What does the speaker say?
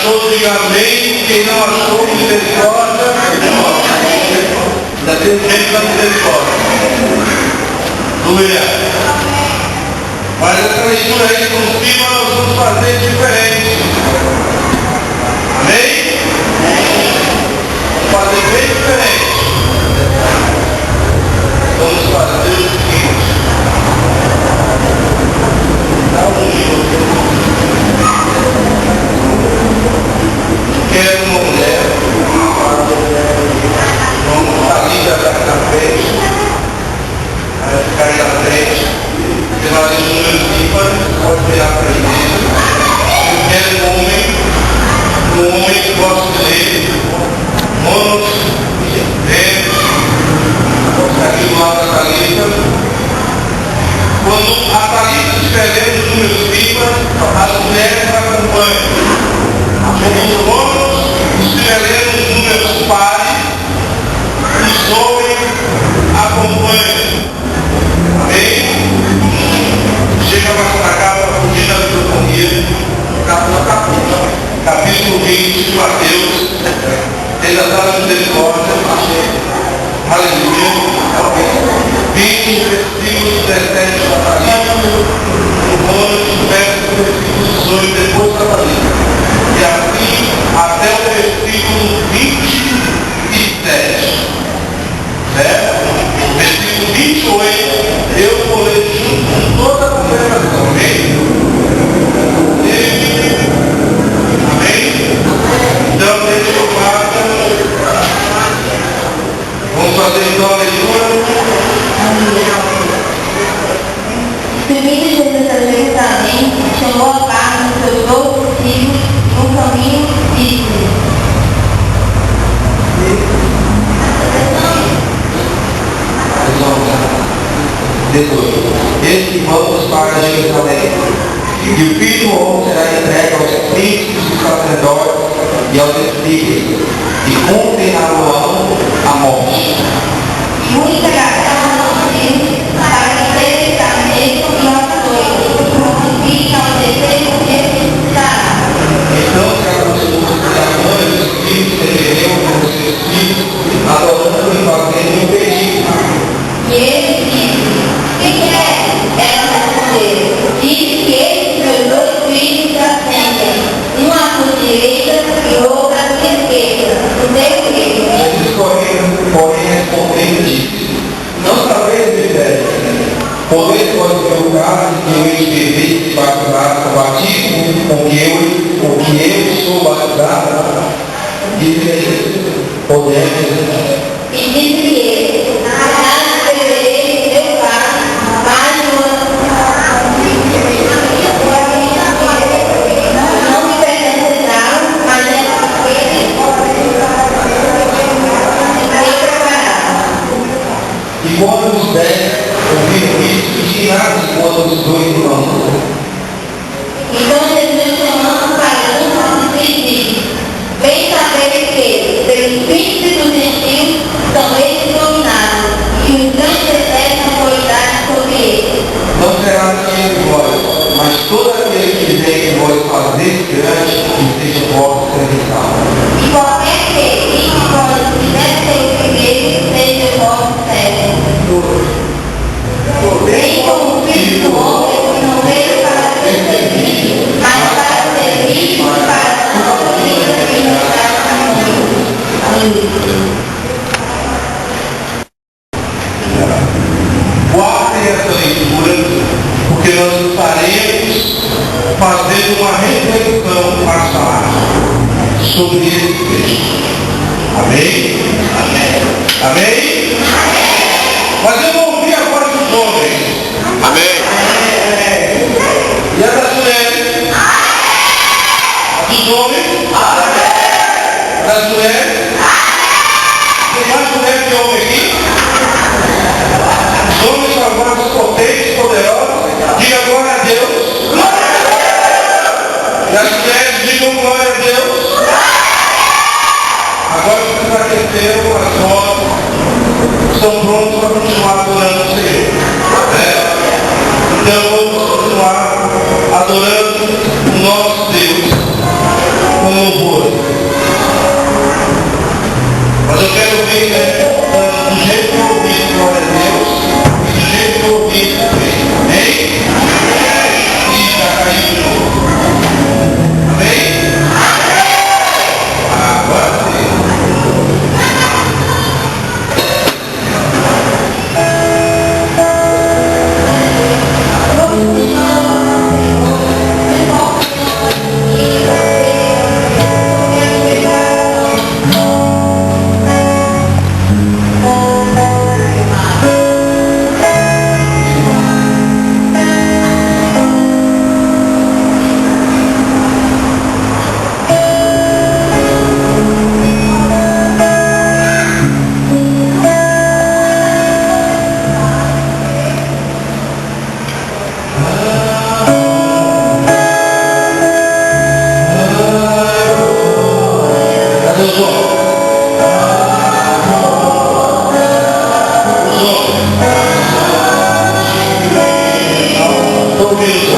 achou, diga amém. Quem não achou, misericórdia. Ainda tem gente da misericórdia. Aleluia. Mas essa leitura aí com cima nós vamos fazer diferente. Amém? Vamos fazer bem diferente. Vamos fazer o seguinte. Dá um minuto. Quero uma mulher. Vamos sair da frente. Vai ficar aí na frente. Pela leitura ímpares, pode virar para a igreja. Eu quero um homem que gosta de ler. Monos, velhos. Aqui do lado da Thalita. Quando a Thalita estiver lendo os números ímpares, as mulheres acompanham. Quando os homens estiver lendo os números pares, os homens acompanham. Amém? Chega para cá para fugir da microfonia. Capítulo 20 de Mateus. Ele está na misericórdia. Aleluia. 20, versículos 17 da Thalita. Romanos, versículo 18, depois da Thalita. E assim até o versículo 27. Certo? Versículo 28, eu vou ler junto com toda a congregação. Amém? Amém? Então, deixa eu fazer. Vamos fazer então a leitura. Seguindo Jesus a Jerusalém, chamou a parte dos seus 12 discípulos no caminho e disse: Esse vamos para Jerusalém, e o Filho do Homem será entregue aos príncipes dos sacerdotes e aos escribas, e condená-lo à morte. E muitos pegarão no filho para que seja carneiro e outra noite, e ao terceiro dia ressuscitará. Então se aproximou da mãe dos filhos, revereu com os seus filhos, adorando e fazendo um pedido. E ele disse: quem é? Ela respondeu: disse que esses meus 2 filhos ascendem, um à sua direita e outro à sua esquerda, no seu reino. Jesus, porém, respondendo, disse: não sabeis, José, podeis vós ver o caso que eu escrevi batizado com batismo com que eu sou batizado? Disse ele: podemos. E disse ele: escreverei seu pai, não me pertencerá, mas é preparado. E quando os 10 ouviram isso, tiraram de conta dos 2 irmãos. Então Jesus, chamando para um dos discípulos, bem saber que, pelos príncipes dos gentios, são eles dominados, e os grandes exercem autoridade sobre eles. Não será assim entre vós, mas todo aquele que fizer em vós fazer grande, que seja vosso serviçal. E qualquer que vós quiser ser o primeiro, seja vosso servo. Bem como o Filho do Homem não veio para ser servido, mas para servir e para a sua vida e mostrar a muitos. Aleluia. Guardem essa leitura, porque nós estaremos fazendo uma reflexão passada sobre esse texto. Amém? Amém? Amém? Mas eu não ouvi a voz dos homens. Amém. E a das mulheres? A dos homens? Das mulheres? Tem mais mulher que homem aqui? Os homens são agora potentes, poderosos. Diga glória a Deus. E as mulheres digam glória a Deus. Agora vocês aqueceram as vozes, estão prontos para continuar adorando o Senhor. Então vamos continuar adorando o nosso Deus. com louvor. Mas eu quero ver, do jeito que eu ouvi, glória a Deus, e do jeito que eu ouvi também. Amém? E já caiu de novo. Amém? Agora sim. Estou ouvindo